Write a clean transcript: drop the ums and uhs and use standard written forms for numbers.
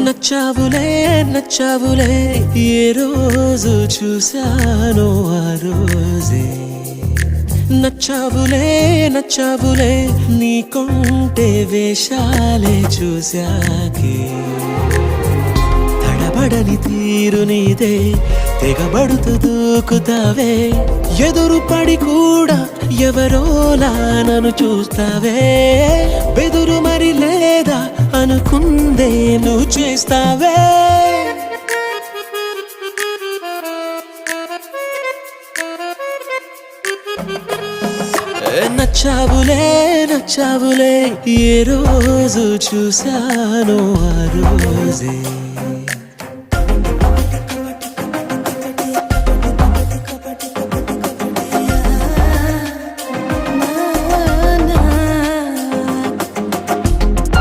నచ్చావులే నచ్చావులే ఏ రోజు చూశానో ఆ రోజే నచ్చావులే నచ్చావులే నీకుంటే వేషాలే చూశాకే తడబడని తీరు నీదే తెగబడుతూ దూకుతావే ఎదురు పడి కూడా ఎవరోలా నన్ను చూస్తావే బెదురు మరి లేదా అనుకుందే నువ్వు చేస్తావే నచ్చావులే నచ్చావులే ఏ రోజు చూశానో ఆ రోజే